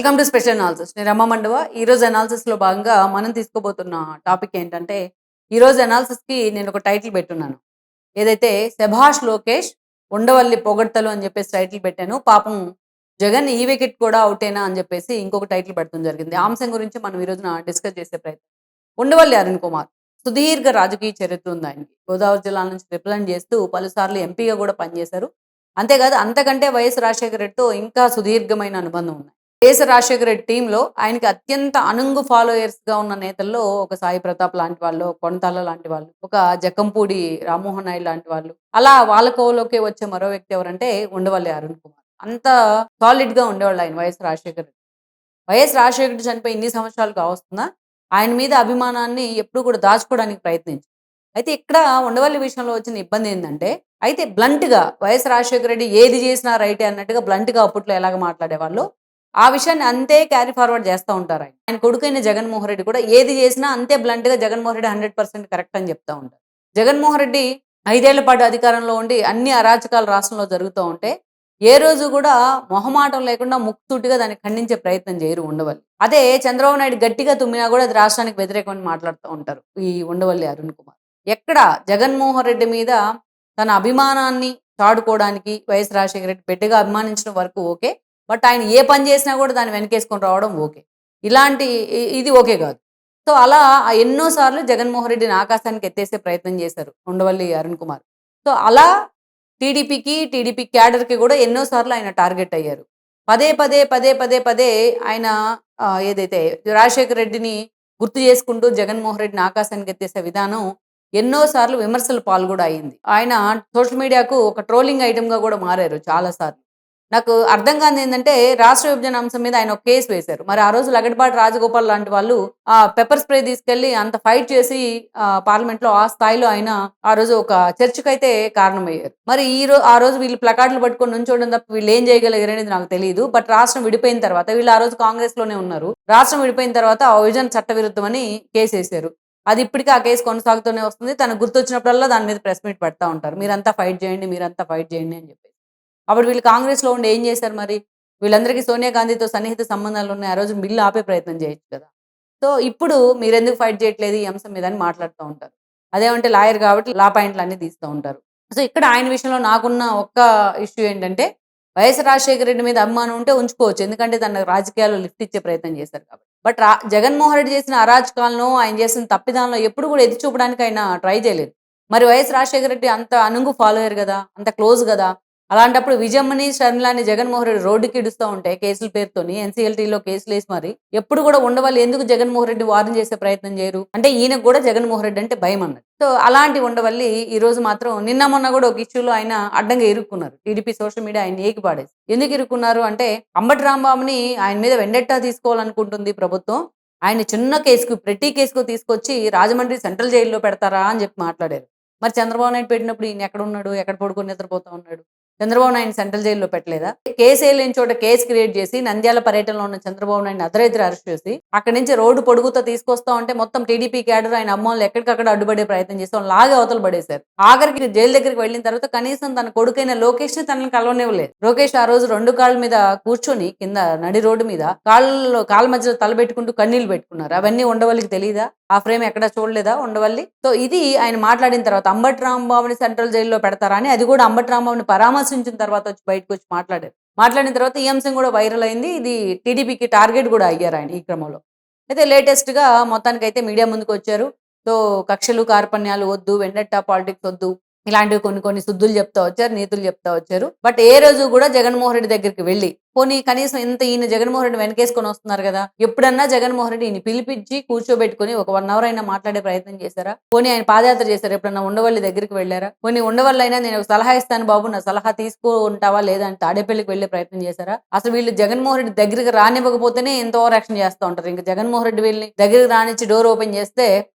Welcome to special analysis. నేను రమ మండవ. ఈరోజు అనాలిసిస్‌లో భాగంగా మనం తీసుకోబోతున్న టాపిక్ ఏంటంటే, ఈరోజు అనాలిసిస్‌కి నేను ఒక టైటిల్ పెట్టున్నాను. ఏదైతే 'శభాష్ లోకేష్ ఉండవల్లి పొగడ్తలు' అని చెప్పేసి టైటిల్ పెట్టాను. పాపం జగన్ ఈ వికెట్ కూడా ఔటేనా అని చెప్పేసి ఇంకొక టైటిల్ పెట్టడం జరిగింది. ఆ అంశం గురించి మనం ఈ రోజున డిస్కస్ చేసే ప్రయత్నం. ఉండవల్లి అరుణ్ కుమార్ సుదీర్ఘ రాజకీయ చరిత్ర ఉంది ఆయనకి. గోదావరి జిల్లా నుంచి రిప్రజెంట్ చేస్తూ పలుసార్లు ఎంపీగా కూడా పనిచేశారు. అంతేకాదు అంతకంటే వైఎస్ రాజశేఖర రెడ్డితో ఇంకా సుదీర్ఘమైన అనుబంధం ఉంది. వైఎస్ రాజశేఖర రెడ్డి టీంలో ఆయనకి అత్యంత అనుంగు ఫాలోయర్స్‌గా ఉన్న నేతల్లో ఒక సాయి ప్రతాప్ లాంటి వాళ్ళు, కొనతాల లాంటి వాళ్ళు, ఒక జక్కంపూడి రామ్మోహన్ నాయుడు లాంటి వాళ్ళు. అలా వాళ్ళ కోవలోకే వచ్చే మరో వ్యక్తి ఎవరంటే ఉండవల్లి అరుణ్ కుమార్. అంత సాలిడ్‌గా ఉండేవాళ్ళు ఆయన వైఎస్ రాజశేఖర రెడ్డి. వైఎస్ రాజశేఖర రెడ్డి చనిపోయి ఇన్ని సంవత్సరాలు కావస్తున్నా, ఆయన మీద అభిమానాన్ని ఎప్పుడూ కూడా దాచుకోవడానికి ప్రయత్నించారు. అయితే ఇక్కడ ఉండవల్లి విషయంలో వచ్చిన ఇబ్బంది ఏందంటే, అయితే బ్లంట్‌గా వైఎస్ రాజశేఖర రెడ్డి ఏది చేసినా రైటే అన్నట్టుగా బ్లంట్‌గా అప్పట్లో ఎలాగ మాట్లాడేవాళ్ళో, ఆ విషయాన్ని అంతే క్యారీ ఫార్వర్డ్ చేస్తా ఉంటారాయన. ఆయన కొడుకైన జగన్మోహన్ రెడ్డి కూడా ఏది చేసినా అంతే బ్లంట్‌గా జగన్మోహన్ రెడ్డి 100% కరెక్ట్ అని చెప్తా ఉంటారు. జగన్మోహన్ రెడ్డి 5 ఏళ్ల పాటు అధికారంలో ఉండి అన్ని అరాచకాలు రాష్ట్రంలో జరుగుతూ ఉంటే, ఏ రోజు కూడా మొహమాటం లేకుండా ముక్కుసూటిగా దాన్ని ఖండించే ప్రయత్నం చేయరు ఉండవల్లి. అదే చంద్రబాబు నాయుడు గట్టిగా తుమ్మినా కూడా అది రాష్ట్రానికి వ్యతిరేకమని మాట్లాడుతూ ఉంటారు ఈ ఉండవల్లి అరుణ్ కుమార్. ఎక్కడ జగన్మోహన్ రెడ్డి మీద తన అభిమానాన్ని చాటుకోవడానికి వైఎస్ రాజశేఖర రెడ్డి బిడ్డగా అభిమానించిన వరకు ఓకే. బట్ ఆయన ఏ పని చేసినా కూడా దాన్ని వెనకేసుకొని రావడం ఓకే. ఇలాంటి ఇది ఓకే కాదు. సో అలా ఎన్నో సార్లు జగన్మోహన్ రెడ్డిని ఆకాశానికి ఎత్తేసే ప్రయత్నం చేశారు ఉండవల్లి అరుణ్ కుమార్. సో అలా టీడీపీ క్యాడర్‌కి కూడా ఎన్నో సార్లు ఆయన టార్గెట్ అయ్యారు. పదే, పదే, పదే, పదే, పదే ఆయన ఏదైతే రాజశేఖర రెడ్డిని గుర్తు చేసుకుంటూ జగన్మోహన్ రెడ్డిని ఆకాశానికి ఎత్తేసే విధానం ఎన్నో సార్లు విమర్శల పాలు కూడా అయింది. ఆయన సోషల్ మీడియాకు ఒక ట్రోలింగ్ ఐటెమ్‌గా కూడా మారారు చాలా సార్లు. నాకు అర్థం కానిదేంటంటే, రాష్ట్ర విభజన అంశం మీద ఆయన ఒక కేస్ వేశారు. మరి ఆ రోజు లగడపాటి రాజగోపాల్ లాంటి వాళ్ళు పెప్పర్ స్ప్రే తీసుకెళ్ళి అంత ఫైట్ చేసి పార్లమెంట్‌లో ఆ స్థాయిలో ఆయన ఆ రోజు ఒక చర్చకైతే కారణమయ్యారు. మరి ఆ రోజు వీళ్ళు ప్లకార్డులు పట్టుకొని నుంచోవడం తప్ప వీళ్ళు ఏం చేయగలిగారనేది నాకు తెలీదు. బట్ రాష్ట్రం విడిపోయిన తర్వాత వీళ్ళు ఆ రోజు కాంగ్రెస్‌లోనే ఉన్నారు. రాష్ట్రం విడిపోయిన తర్వాత ఆ విభజన చట్టవిరుద్ధమని కేసేశారు. అది ఇప్పటికి ఆ కేసు కొనసాగుతూనే వస్తుంది. తనకు గుర్తొచ్చినప్పుడల్లా దాని మీద ప్రెస్ మీట్ పెడతా ఉంటారు. మీరంతా ఫైట్ చేయండి, మీరంతా ఫైట్ చేయండి అని చెప్పి. అప్పుడు వీళ్ళు కాంగ్రెస్‌లో ఉండి ఏం చేశారు మరి? వీళ్ళందరికీ సోనియా గాంధీతో సన్నిహిత సంబంధాలున్నాయి. ఆ రోజు బిల్లు ఆపే ప్రయత్నం చేయొచ్చు కదా! సో, ఇప్పుడు మీరెందుకు ఫైట్ చేయట్లేదు ఈ అంశం మీద అని మాట్లాడుతా ఉంటారు. అదేమంటే లాయర్ కాబట్టి లా పాయింట్‌లన్నీ తీస్తూ ఉంటారు. సో, ఇక్కడ ఆయన విషయంలో నాకున్న ఒక్క ఇష్యూ ఏంటంటే, వైఎస్ రాజశేఖర రెడ్డి మీద అభిమానం ఉంటే ఉంచుకోవచ్చు. ఎందుకంటే తనకు రాజకీయాల్లో లిఫ్ట్ ఇచ్చే ప్రయత్నం చేశారు కాబట్టి. బట్ జగన్మోహన్ రెడ్డి చేసిన అరాచకాలను, ఆయన చేసిన తప్పిదాలను ఎప్పుడు కూడా ఎత్తి చూపడానికి ఆయన ట్రై చేయలేదు. మరి వైఎస్ రాజశేఖర రెడ్డి అంత అనుంగు ఫాలోయర్ గదా! అంత క్లోజ్ గదా! అలాంటప్పుడు విజయమ్మని, షర్మిలాని జగన్మోహన్ రెడ్డి రోడ్డుకి ఈడుస్తా ఉంటే కేసుల పేరుతోని ఎన్‌సీఎల్‌టీలో కేసులేసి మరి ఎప్పుడు కూడా ఉండవల్లి ఎందుకు జగన్మోహన్ రెడ్డి వార్న్ చేసే ప్రయత్నం చేయరు? అంటే ఈయనకు కూడా జగన్మోహన్ రెడ్డి అంటే భయమన్నట్టు. సో, అలాంటి ఉండవల్లి ఈరోజు మాత్రం నిన్న మొన్న కూడా ఒక ఇష్యూలో ఆయన అడ్డంగా ఇరుక్కున్నారు. టీడీపీ సోషల్ మీడియా ఆయన్ని ఏకిపాడేసి. ఎందుకు ఇరుక్కున్నారు అంటే అంబటి రాంబాబుని ఆయన మీద వెండెట్టా తీసుకోవాలనుకుంటుంది ప్రభుత్వం. ఆయన్ని చిన్న కేసుకు, పెట్టి కేసుకు తీసుకొచ్చి రాజమండ్రి సెంట్రల్ జైల్‌లో పెడతారా అని చెప్పి మాట్లాడారు. మరి చంద్రబాబు నాయుడు పెట్టినప్పుడు ఈయన ఎక్కడున్నాడు? ఎక్కడ పడుకొని నిద్రపోతా ఉన్నాడు? చంద్రబాబు నాయుడుని సెంట్రల్ జైల్‌లో పెట్టలేదా? కేసేయలేని చోట కేస్ క్రియేట్ చేసి నంద్యాల పర్యటనలో ఉన్న చంద్రబాబు నాయుడుని అర్ధరాత్రి అరెస్ట్ చేసి అక్కడి నుంచి రోడ్డు పొడుగుతో తీసుకొస్తా ఉంటే మొత్తం టీడీపీ క్యాడర్ ఆయన అమ్మోళ్ళు ఎక్కడికక్కడ అడ్డుపడే ప్రయత్నం చేసి వాళ్ళని లాగి అవతల పడేశారు. ఆఖరికి జైలు దగ్గరికి వెళ్ళిన తర్వాత కనీసం తన కొడుకైన లోకేష్‌ని తనని కలవనివ్వలేదు. లోకేష్ ఆ రోజు 2 కాళ్ళ మీద కూర్చొని కింద నడి రోడ్డు మీద కాళ్ళ మధ్యలో తలబెట్టుకుంటూ కన్నీళ్లు పెట్టుకున్నారు. అవన్నీ ఉండవల్లికి తెలీదా? ఆ ఫ్రేమ్ ఎక్కడా చూడలేదా ఉండవల్లి? సో, ఇది ఆయన మాట్లాడిన తర్వాత అంబటి రాంబాబుని సెంట్రల్ జైల్‌లో పెడతారా అని, అది కూడా అంబటి రాంబాబుని పరామర్శించిన తర్వాత వచ్చి బయటకొచ్చి మాట్లాడారు. మాట్లాడిన తర్వాత ఈ అంశం కూడా వైరల్ అయింది. ఇది టీడీపీకి టార్గెట్ కూడా అయ్యారు ఆయన ఈ క్రమంలో. అయితే లేటెస్ట్‌గా మొత్తానికైతే మీడియా ముందుకొచ్చారు. సో, కక్షలు, కార్పణ్యాలు వద్దు, వెండెట్టా పాలిటిక్స్ వద్దు. ఇలాంటివి కొన్ని కొన్ని సుద్దులు చెప్తా వచ్చారు. నీతులు చెప్తా వచ్చారు. బట్ ఏ రోజు కూడా జగన్మోహన్ రెడ్డి దగ్గరికి వెళ్లి పోనీ కనీసం ఇంత ఈయన జగన్మోహన్ రెడ్డి వెనకేసుకొని వస్తున్నారు కదా! ఎప్పుడన్నా జగన్మోహన్ రెడ్డి ఈయన్ని పిలిపించి కూర్చోబెట్టుకొని ఒక 1 అవర్ అయినా మాట్లాడే ప్రయత్నం చేశారా? పోనీ ఆయన పాదయాత్ర చేశారా? ఎప్పుడన్నా ఉండవల్లి దగ్గరికి వెళ్లారా? పోనీ ఉండవల్లైనా నేను ఒక సలహా ఇస్తాను బాబు, నా సలహా తీసుకుంటావా లేదా అని తాడేపల్లికి వెళ్లే ప్రయత్నం చేశారా? అసలు వీళ్ళు జగన్మోహన్ రెడ్డి దగ్గరికి రానివ్వకపోతేనే ఇంత ఓవర్ యాక్షన్ చేస్తా ఉంటారు. ఇంక జగన్మోహన్ రెడ్డి వీళ్ళని దగ్గరికి రానిచ్చి డోర్ ఓపెన్ చేస్తే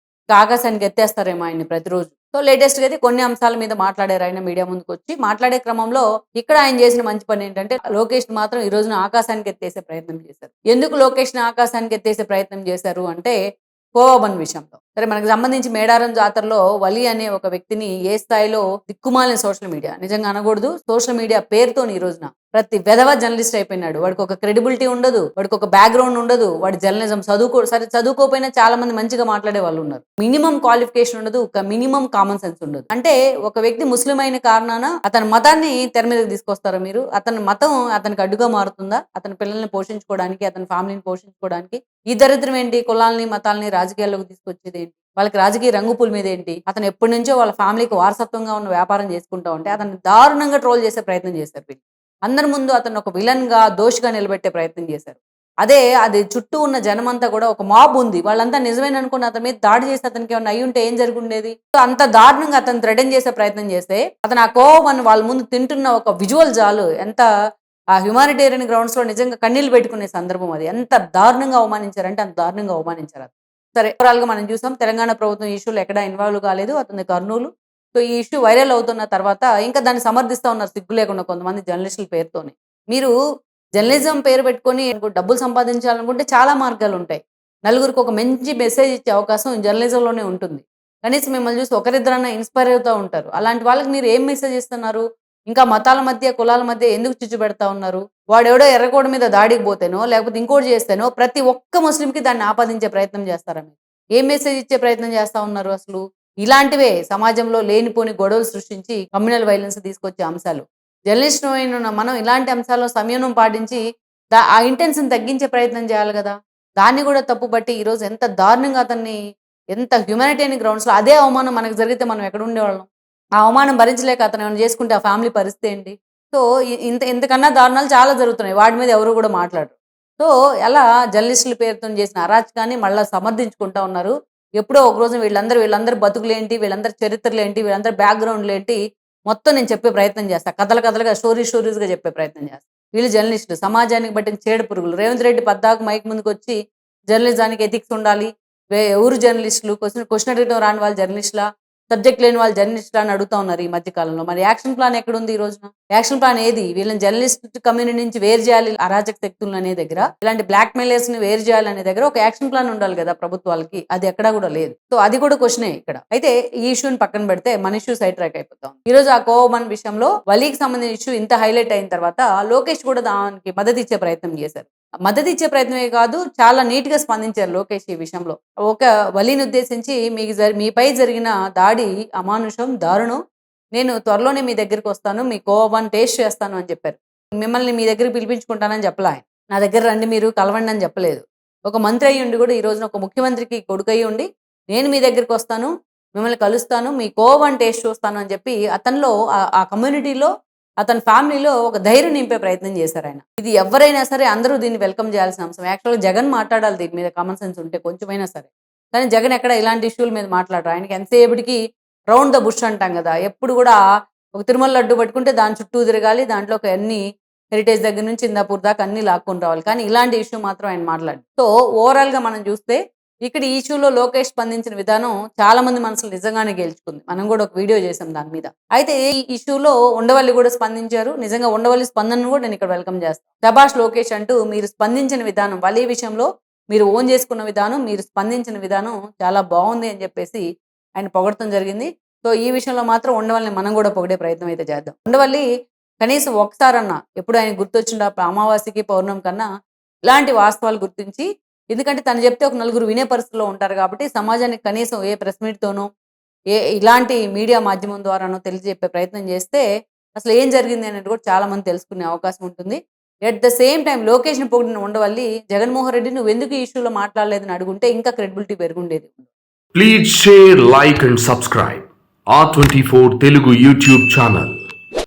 ఆకాశానికి ఎత్తేస్తారేమో ఆయన్ని ప్రతిరోజు. సో, లేటెస్ట్‌గా అయితే కొన్ని అంశాల మీద మాట్లాడారు ఆయన మీడియా ముందుకొచ్చి. మాట్లాడే క్రమంలో ఇక్కడ ఆయన చేసిన మంచి పనేంటంటే, లోకేష్‌ని మాత్రం ఈ రోజున ఆకాశానికి ఎత్తేసే ప్రయత్నం చేశారు. ఎందుకు లోకేష్‌ని ఆకాశానికి ఎత్తేసే ప్రయత్నం చేశారు అంటే, కోవబన్ విషయంలో. సరే, మనకు సంబంధించి మేడారం జాతరలో వలి అనే ఒక వ్యక్తిని ఏ స్థాయిలో దిక్కుమాలిన సోషల్ మీడియా, నిజంగా అనకూడదు, సోషల్ మీడియా పేరుతోని ఈ రోజున ప్రతి వెధవ జర్నలిస్ట్ అయిపోయినాడు. వాడికి ఒక క్రెడిబిలిటీ ఉండదు, వాడికి ఒక బ్యాక్గ్రౌండ్ ఉండదు, వాడి జర్నలిజం చదువుకోపోయినా చాలా మంది మంచిగా మాట్లాడే వాళ్ళు ఉన్నారు. మినిమం క్వాలిఫికేషన్ ఉండదు, ఒక మినిమం కామన్ సెన్స్ ఉండదు. అంటే ఒక వ్యక్తి ముస్లిం అయిన కారణాన అతని మతాన్ని తెర మీదకి తీసుకొస్తారా మీరు? అతని మతం అతనికి అడ్డుగా మారుతుందా? అతని పిల్లల్ని పోషించుకోవడానికి, అతని ఫ్యామిలీని పోషించుకోవడానికి? ఈ దరిద్రం ఏంటి? కులాలని మతాలని రాజకీయాల్లోకి తీసుకొచ్చేది ఏంటి? వాళ్ళకి రాజకీయ రంగుపుల మీద ఏంటి? అతను ఎప్పటి నుంచో వాళ్ళ ఫ్యామిలీకి వారసత్వంగా ఉన్న వ్యాపారం చేసుకుంటా ఉంటే అతన్ని దారుణంగా ట్రోల్ చేసే ప్రయత్నం చేశారు వీళ్ళు. అందరి ముందు అతను ఒక విలన్ గా, దోషిగా నిలబెట్టే ప్రయత్నం చేశారు. అది చుట్టూ ఉన్న జనమంతా కూడా ఒక మాబ్ ఉంది, వాళ్ళంతా నిజమేననుకుని అతని మీద దాడి చేసి అతనికి ఏమన్నా అయ్యి ఉంటే ఏం జరుగుండేది? అంత దారుణంగా అతను థ్రెటన్ చేసే ప్రయత్నం చేస్తే అతను ఆ కోవాన్ని వాళ్ళ ముందు తింటున్న ఒక విజువల్ చాలు ఎంత ఆ హ్యుమానిటేరియన్ గ్రౌండ్స్ లో నిజంగా కన్నీళ్లు పెట్టుకునే సందర్భం అది. ఎంత దారుణంగా అవమానించారంటే అంత దారుణంగా అవమానించారు. సరే, ఓవరాల్ గా మనం చూసాం తెలంగాణ ప్రభుత్వం ఈ ఇష్యూలో ఎక్కడా ఇన్వాల్వ్ కాలేదు, అతని కర్నూలు. సో ఈ ఇష్యూ వైరల్ అవుతున్న తర్వాత ఇంకా దాన్ని సమర్థిస్తూ ఉన్నారు సిగ్గు లేకుండా కొంతమంది జర్నలిస్టుల పేరుతోని. మీరు జర్నలిజం పేరు పెట్టుకొని డబ్బులు సంపాదించాలనుకుంటే చాలా మార్గాలు ఉంటాయి. నలుగురికి ఒక మంచి మెసేజ్ ఇచ్చే అవకాశం జర్నలిజంలోనే ఉంటుంది. కనీసం మిమ్మల్ని చూసి ఒకరిద్దరన్నా ఇన్స్పైర్ అవుతూ ఉంటారు. అలాంటి వాళ్ళకి మీరు ఏం మెసేజ్ ఇస్తున్నారు? ఇంకా మతాల మధ్య, కులాల మధ్య ఎందుకు చిచ్చు పెడతా ఉన్నారు? వాడెవడో ఎర్రకోట మీద దాడికి పోతేనో, లేకపోతే ఇంకోటి చేస్తేనో ప్రతి ఒక్క ముస్లింకి దాన్ని ఆపాదించే ప్రయత్నం చేస్తారా మీరు? ఏం మెసేజ్ ఇచ్చే ప్రయత్నం చేస్తా ఉన్నారు అసలు? ఇలాంటివే సమాజంలో లేనిపోని గొడవలు సృష్టించి కమ్యూనల్ వైలెన్స్ తీసుకొచ్చే అంశాలు. జర్నలిస్ట్ అయిన మనం ఇలాంటి అంశాల్లో సంయమనం పాటించి ఆ ఇంటెన్షన్ తగ్గించే ప్రయత్నం చేయాలి కదా! దాన్ని కూడా తప్పుపట్టి ఈరోజు ఎంత దారుణంగా అతన్ని, ఎంత హ్యుమానిటేరియన్ గ్రౌండ్స్‌లో అదే అవమానం మనకు జరిగితే మనం ఎక్కడ ఉండేవాళ్ళం? ఆ అవమానం భరించలేక అతను ఏమైనా చేసుకుంటే ఆ ఫ్యామిలీ పరిస్థితి ఏంటి? సో, ఇంతకన్నా దారుణాలు చాలా జరుగుతున్నాయి. వాటి మీద ఎవరు కూడా మాట్లాడరు. సో, అలా జర్నలిస్టుల పేరుతోని చేసిన అరాచకాన్ని మళ్ళా సమర్థించుకుంటా ఉన్నారు. ఎప్పుడో ఒక రోజు వీళ్ళందరి బతుకులేంటి, వీళ్ళందరి చరిత్రలేంటి, వీళ్ళందరి బ్యాక్‌గ్రౌండ్‌లేంటి మొత్తం నేను చెప్పే ప్రయత్నం చేస్తా. కథలు కథలుగా, స్టోరీస్‌గా చెప్పే ప్రయత్నం చేస్తా. వీళ్ళు జర్నలిస్టులు, సమాజానికి పట్టిన చీడ పురుగులు. రేవంత్ రెడ్డి పద్దాక మైక్ ముందుకొచ్చి జర్నలిజానికి ఎథిక్స్ ఉండాలి. ఎవరు జర్నలిస్టులు? క్వెషన్ అడగడం రాని వాళ్ళు జర్నలిస్టులా? సబ్జెక్ట్ లేని వాళ్ళు జర్నలిస్టులా అని అడుగుతా ఉన్నారు ఈ మధ్య కాలంలో. మరి యాక్షన్ ప్లాన్ ఎక్కడుంది ఈ రోజున? యాక్షన్ ప్లాన్ ఏది? వీళ్ళని జర్నలిస్ట్ కమ్యూనిటీ నుంచి వేరు చేయాలి అరాచక శక్తులను అనే దగ్గర, ఇలాంటి బ్లాక్ మెయిలర్స్ ని వేరు చేయాలనే దగ్గర ఒక యాక్షన్ ప్లాన్ ఉండాలి కదా ప్రభుత్వాలకి. అది ఎక్కడా కూడా లేదు. సో అది కూడా క్వశ్చనే ఇక్కడ. అయితే ఈ ఇష్యూని పక్కన పెడితే మన ఇష్యూ సైడ్ ట్రాక్ అయిపోతాం. ఈ రోజు ఆ కోవమన్ విషయంలో వలీకి సంబంధించిన ఇష్యూ ఇంత హైలైట్ అయిన తర్వాత లోకేష్ కూడా దానికి మద్దతు ఇచ్చే ప్రయత్నం చేశారు. మద్దతు ఇచ్చే ప్రయత్నమే కాదు, చాలా నీట్ గా స్పందించారు లోకేష్ ఈ విషయంలో. ఒక వలీని ఉద్దేశించి మీపై జరిగిన దాడి అమానుషం, దారుణం. నేను త్వరలోనే మీ దగ్గరికి వస్తాను, మీ కోవాని టేస్ట్ చేస్తాను అని చెప్పారు. మిమ్మల్ని మీ దగ్గరికి పిలిపించుకుంటానని చెప్పలే ఆయన. నా దగ్గర రండి మీరు కలవండి అని చెప్పలేదు. ఒక మంత్రి అయ్యి ఉండి కూడా ఈ రోజున ఒక ముఖ్యమంత్రికి కొడుకయ్యి ఉండి నేను మీ దగ్గరికి వస్తాను, మిమ్మల్ని కలుస్తాను, మీ కోవాని టేస్ట్ చూస్తాను అని చెప్పి అతనిలో ఆ కమ్యూనిటీలో, అతని ఫ్యామిలీలో ఒక ధైర్యం నింపే ప్రయత్నం చేశారు ఆయన. ఇది ఎవరైనా సరే అందరూ దీన్ని వెల్కమ్ చేయాల్సిన అంశం. యాక్చువల్గా జగన్ మాట్లాడాలి దీని మీద, కామన్ సెన్స్ ఉంటే కొంచెమైనా సరే. కానీ జగన్ ఎక్కడ ఇలాంటి ఇష్యూల మీద మాట్లాడరు. ఆయనకి ఎంతసేపటికి రౌండ్ ద బుష్ అంటాం కదా, ఎప్పుడు కూడా ఒక తిరుమల లడ్డు పట్టుకుంటే దాని చుట్టూ తిరగాలి, దాంట్లోకి అన్ని హెరిటేజ్ దగ్గర నుంచి ఇందాపూర్ దాకా అన్ని లాక్కొని రావాలి. కానీ ఇలాంటి ఇష్యూ మాత్రం ఆయన మాట్లాడు. సో ఓవరాల్ గా మనం చూస్తే ఇక్కడ ఈ ఇష్యూలో లోకేష్ స్పందించిన విధానం చాలా మంది మనసులు నిజంగానే గెలుచుకుంది. మనం కూడా ఒక వీడియో చేసాం దాని మీద. అయితే ఈ ఇష్యూలో ఉండవల్లి కూడా స్పందించారు. నిజంగా ఉండవల్లి స్పందనను కూడా నేను ఇక్కడ వెల్కమ్ చేస్తాను. శభాష్ లోకేష్ అంటూ మీరు స్పందించిన విధానం, వలి విషయంలో మీరు ఓన్ చేసుకున్న విధానం, మీరు స్పందించిన విధానం చాలా బాగుంది అని చెప్పేసి ఆయన పొగడటం జరిగింది. సో ఈ విషయంలో మాత్రం ఉండవల్లిని మనం కూడా పొగిడే ప్రయత్నం అయితే చేద్దాం. ఉండవల్లి కనీసం ఒకసారన్నా ఎప్పుడు ఆయన గుర్తొచ్చిండ అమావాస్యకి, పౌర్ణమి కన్నా ఇలాంటి వాస్తవాలు గుర్తించి, ఎందుకంటే తను చెప్తే ఒక నలుగురు వినే పరిస్థితిలో ఉంటారు కాబట్టి సమాజానికి కనీసం ఏ ప్రెస్ మీట్తోనో, ఇలాంటి మీడియా మాధ్యమం ద్వారానో తెలియజెప్పే ప్రయత్నం చేస్తే అసలు ఏం జరిగింది అనేది కూడా చాలా మంది తెలుసుకునే అవకాశం ఉంటుంది. ఎట్ ద సేమ్ టైం లోకేష్ని పొగిడిన ఉండవల్లి జగన్మోహన్ రెడ్డి నువ్వు ఎందుకు ఈ ఇష్యూలో మాట్లాడలేదని అడుగుంటే ఇంకా క్రెడిబిలిటీ పెరుగుండేది. Please share, like and subscribe R24 Telugu YouTube channel.